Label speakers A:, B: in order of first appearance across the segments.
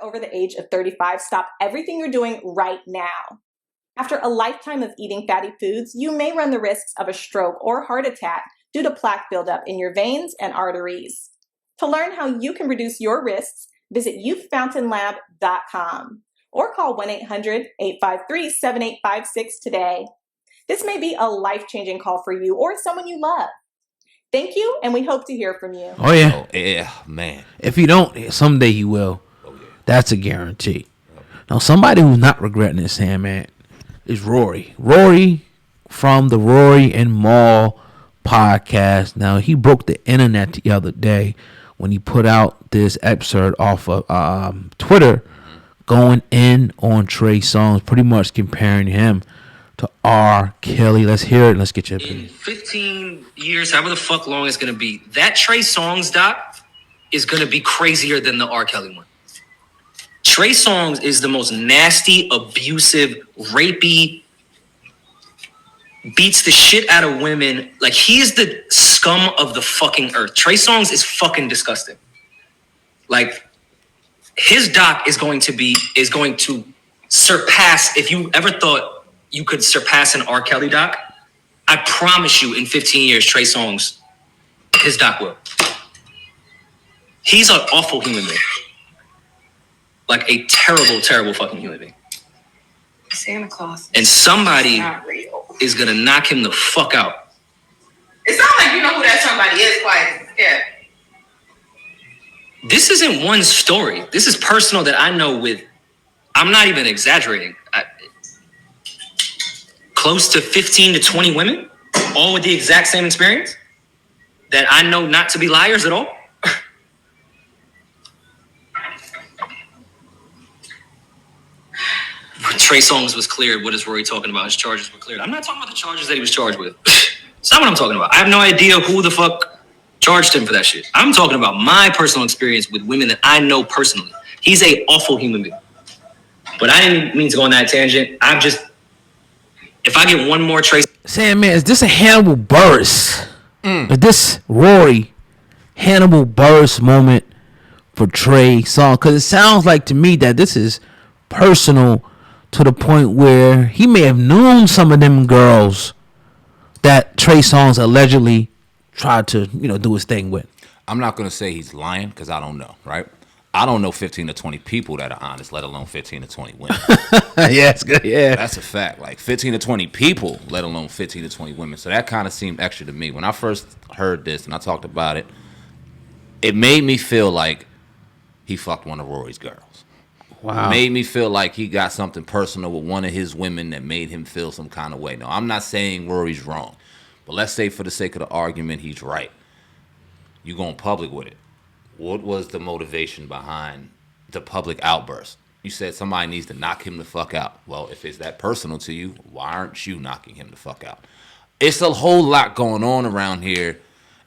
A: you're over the age of 35, stop everything you're doing right now. After a lifetime of eating fatty foods, you may run the risks of a stroke or heart attack due to plaque buildup in your veins and arteries. To learn how you can reduce your risks, visit youthfountainlab.com or call 1-800-853-7856 today. This may be a life-changing call for you or someone you love. Thank you, and we hope to hear from you.
B: Oh, yeah.
C: Oh, yeah, man.
B: If you don't, someday you will.
C: Oh, yeah.
B: That's a guarantee. Now, somebody who's not regretting this, man, is Rory. Rory from the Rory and Mal podcast. Now, he broke the internet the other day when he put out this excerpt off of Twitter going in on Trey Songz, pretty much comparing him to R.Kelly. Let's hear it. Let's get your opinion.
D: In 15 years, however the fuck long it's going to be, that Trey Songz doc is going to be crazier than the R.Kelly one. Trey Songz is the most nasty, abusive, rapey, beats the shit out of women. Like, he is the scum of the fucking earth. Trey Songz is fucking disgusting. Like, his doc is going to surpass, if you ever thought you could surpass an R. Kelly doc, I promise you in 15 years, Trey Songz, his doc will. He's an awful human being. Like a terrible, terrible fucking human being.
E: Santa Claus.
D: And somebody
E: Not real.
D: is going to knock him the fuck out.
E: It sounds like you know who that somebody is, quiet. Yeah.
D: This isn't one story. This is personal that I know with, I'm not even exaggerating. Close to 15 to 20 women, all with the exact same experience, that I know not to be liars at all. Trey Songz was cleared. What is Rory talking about? His charges were cleared. I'm not talking about the charges that he was charged with. It's not what I'm talking about. I have no idea who the fuck charged him for that shit. I'm talking about my personal experience with women that I know personally. He's a awful human being. But I didn't mean to go on that tangent. If I get one more Trey...
B: Saying, man, is this a Hannibal Buress? Is this Rory Hannibal Buress moment for Trey Songz? Because it sounds like to me that this is personal to the point where he may have known some of them girls that Trey Songz allegedly tried to, do his thing with.
C: I'm not going to say he's lying because I don't know, right? I don't know 15 to 20 people that are honest, let alone 15 to 20 women.
B: Yeah, it's good. Yeah.
C: That's a fact. Like 15 to 20 people, let alone 15 to 20 women. So that kind of seemed extra to me. When I first heard this and I talked about it, it made me feel like he fucked one of Rory's girls.
B: Wow.
C: It made me feel like he got something personal with one of his women that made him feel some kind of way. No, I'm not saying Rory's wrong. But let's say for the sake of the argument, he's right. You going public with it. What was the motivation behind the public outburst? You said somebody needs to knock him the fuck out. Well, if it's that personal to you, why aren't you knocking him the fuck out? It's a whole lot going on around here,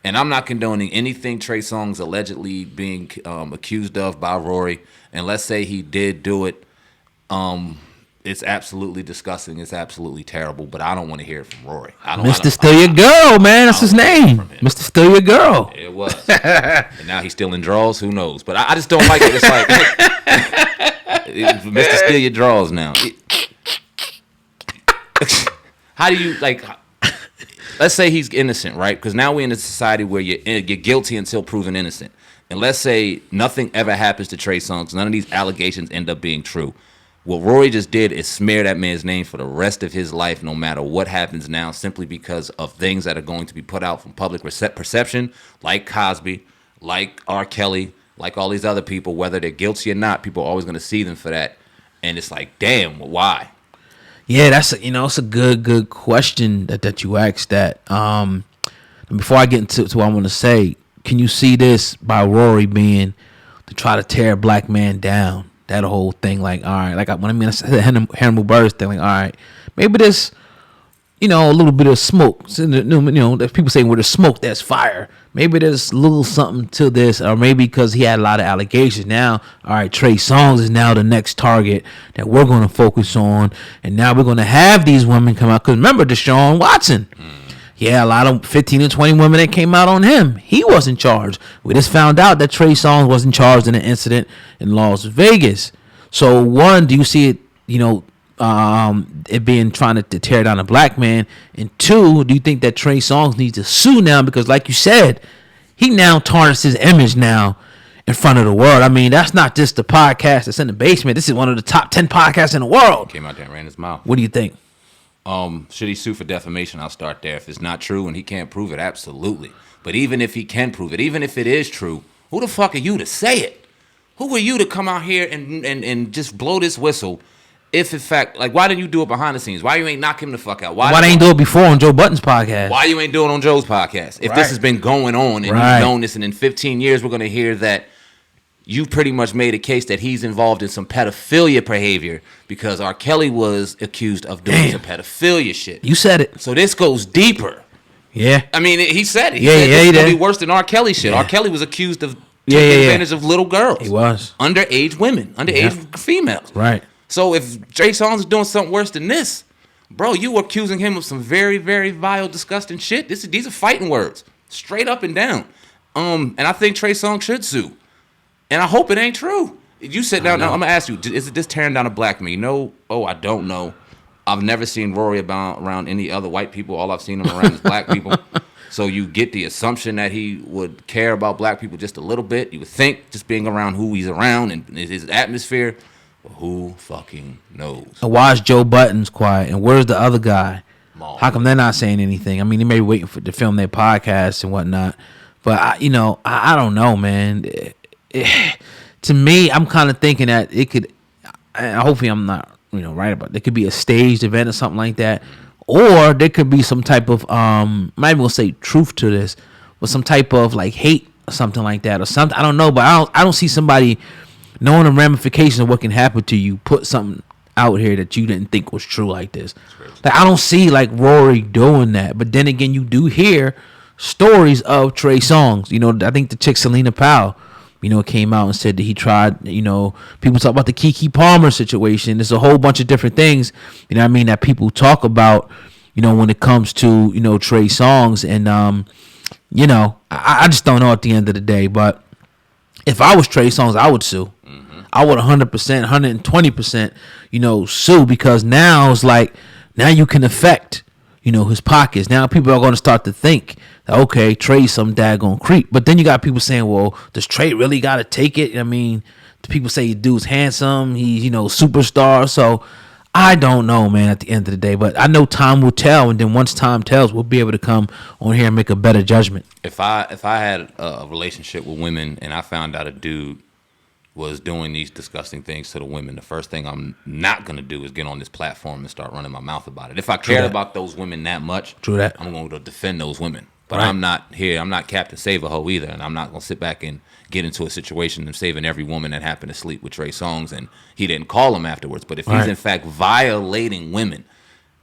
C: and I'm not condoning anything Trey Songz allegedly being accused of by Rory. And let's say he did do it. It's absolutely disgusting. It's absolutely terrible, but I don't want to hear it from Rory.
B: Mr. Still Your Girl, man. That's his name. Mr. Still Your Girl.
C: It was. And now he's still in draws. Who knows? But I just don't like it. It's like, Mr. Still Your Draws now. How do you, let's say he's innocent, right? Because now we're in a society where you're guilty until proven innocent. And let's say nothing ever happens to Trey Songz. None of these allegations end up being true. What Rory just did is smear that man's name for the rest of his life, no matter what happens now, simply because of things that are going to be put out from public perception, like Cosby, like R.Kelly, like all these other people, whether they're guilty or not. People are always going to see them for that. And it's like, damn, why?
B: Yeah, that's it's a good question that you asked that. Before I get into what I want to say, can you see this by Rory being to try to tear a black man down? That whole thing, all right, when I said the Hannibal Buress thing, all right, maybe there's, a little bit of smoke. There's people saying where there's smoke, there's fire. Maybe there's a little something to this, or maybe because he had a lot of allegations. Now, all right, Trey Songz is now the next target that we're going to focus on, and now we're going to have these women come out. Because remember Deshaun Watson. Yeah, a lot of 15 and 20 women that came out on him. He wasn't charged. We just found out that Trey Songz wasn't charged in an incident in Las Vegas. So, one, do you see it, it being trying to tear down a black man? And two, do you think that Trey Songz needs to sue now? Because like you said, he now tarnished his image now in front of the world. I mean, that's not just the podcast that's in the basement. This is one of the top 10 podcasts in the world.
C: Came out there and ran his mouth.
B: What do you think?
C: Should he sue for defamation? I'll start there. If it's not true and he can't prove it, absolutely. But even if he can prove it, even if it is true, who the fuck are you to say it? Who are you to come out here and just blow this whistle? If in fact, like, why didn't you do it behind the scenes? Why you ain't knock him the fuck out?
B: Why they ain't do it before on Joe Budden's podcast?
C: Why you ain't doing it on Joe's podcast? If this has been going on and you've known this, and in 15 years we're gonna hear that you pretty much made a case that he's involved in some pedophilia behavior because R.Kelly was accused of doing some pedophilia shit.
B: You said it.
C: So this goes deeper.
B: Yeah.
C: I mean, he said it.
B: He said
C: it's going to be worse than R.Kelly shit. Yeah. R.Kelly was accused of taking advantage of little girls.
B: He was.
C: Underage women. Underage females.
B: Right.
C: So if Trey Songz is doing something worse than this, bro, you were accusing him of some very, very vile, disgusting shit. These are fighting words. Straight up and down. And I think Trey Songz should sue. And I hope it ain't true. You sit down. Now, I'm going to ask you, is it this tearing down a black man? No. Oh, I don't know. I've never seen Rory around any other white people. All I've seen him around is black people. So you get the assumption that he would care about black people just a little bit. You would think, just being around who he's around and his atmosphere. But who fucking knows?
B: And why is Joe Budden's quiet? And where's the other guy? How come they're not saying anything? I mean, they may be waiting to film their podcasts and whatnot. But, I don't know, man. To me, I'm kind of thinking that it could, hopefully I'm not, right about it. It could be a staged event or something like that. Or there could be some type of, I'm not even going to say truth to this, but some type of like hate or something like that or something. I don't know, but I don't see somebody knowing the ramifications of what can happen to you put something out here that you didn't think was true like this. Like, I don't see like Rory doing that. But then again, you do hear stories of Trey Songz. I think the chick Selena Powell, came out and said that he tried, people talk about the Keke Palmer situation. There's a whole bunch of different things, that people talk about, when it comes to, Trey Songz. And, I just don't know at the end of the day. But if I was Trey Songz, I would sue. Mm-hmm. I would 100%, 120%, sue, because now it's like, now you can affect, his pockets. Now people are going to start to think that, okay, Trey's some daggone creep. But then you got people saying, well, does Trey really got to take it? I mean, people say the dude's handsome. He's, superstar. So I don't know, man, at the end of the day. But I know time will tell. And then once time tells, we'll be able to come on here and make a better judgment.
C: If I had a relationship with women and I found out a dude was doing these disgusting things to the women, the first thing I'm not going to do is get on this platform and start running my mouth about it. If I cared about those women that much, I'm going to defend those women. But I'm not here. I'm not Captain Save-A-Ho either, and I'm not going to sit back and get into a situation of saving every woman that happened to sleep with Trey Songz, and he didn't call him afterwards. But if he's in fact violating women,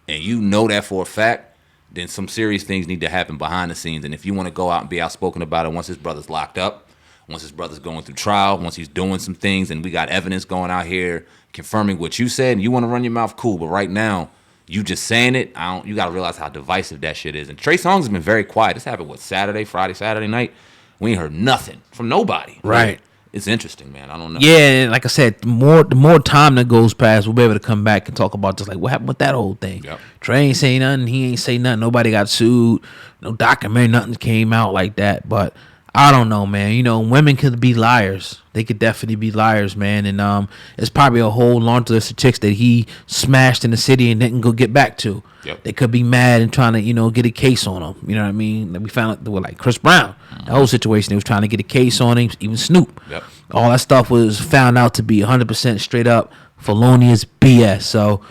C: and you know that for a fact, then some serious things need to happen behind the scenes. And if you want to go out and be outspoken about it once his brother's locked up, once his brother's going through trial, once he's doing some things, and we got evidence going out here confirming what you said, and you want to run your mouth, cool. But right now, you just saying it, you got to realize how divisive that shit is. And Trey Songz has been very quiet. This happened, Saturday night? We ain't heard nothing from nobody.
B: Right.
C: It's interesting, man. I don't know.
B: Yeah, like I said, the more time that goes past, we'll be able to come back and talk about just like what happened with that whole thing. Yep. Trey ain't say nothing. He ain't say nothing. Nobody got sued. No documentary, nothing came out like that. But I don't know, man. Women could be liars. They could definitely be liars, man. And it's probably a whole laundry list of chicks that he smashed in the city and didn't go get back to. Yep. They could be mad and trying to, get a case on him. You know what I mean? We found out with like Chris Brown. Mm-hmm. The whole situation, they was trying to get a case on him, even Snoop. Yep. All that stuff was found out to be 100% straight up felonious BS. So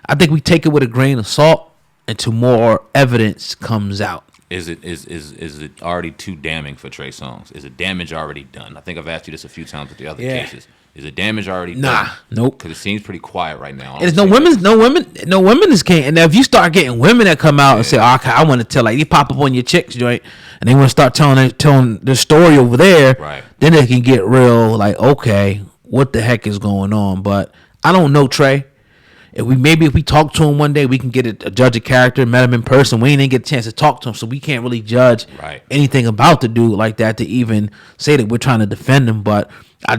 B: I think we take it with a grain of salt until more evidence comes out.
C: Is it already too damning for Trey Songz? Is the damage already done? I think I've asked you this a few times with the other cases. Is the damage already done?
B: Nope.
C: Because it seems pretty quiet right now.
B: There's no women is can't. And if you start getting women that come out and say, "Oh, I want to tell," like you pop up on your chicks joint, and they want to start telling their story over there, right? Then it can get real. Like, okay, what the heck is going on? But I don't know Trey. if we talk to him one day, we can get a judge of character, met him in person. We didn't get a chance to talk to him, so we can't really judge anything about the dude like that to even say that we're trying to defend him. But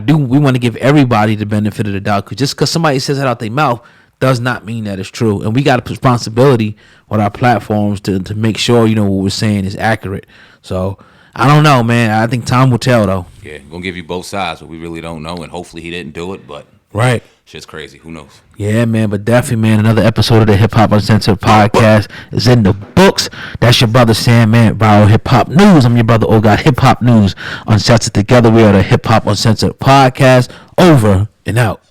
B: we want to give everybody the benefit of the doubt, because just because somebody says it out their mouth does not mean that it's true. And we got a responsibility with our platforms to make sure, what we're saying is accurate. So I don't know, man. I think time will tell, though.
C: Yeah, we're going to give you both sides, but we really don't know, and hopefully he didn't do it, but
B: right.
C: Shit's crazy. Who knows? Yeah,
B: man, but definitely, man, another episode of the Hip Hop Uncensored podcast is in the books. That's your brother Sam, man, Viral Hip Hop News. I'm your brother, got Hip Hop News Uncensored. Together, we are the Hip Hop Uncensored podcast. Over and out.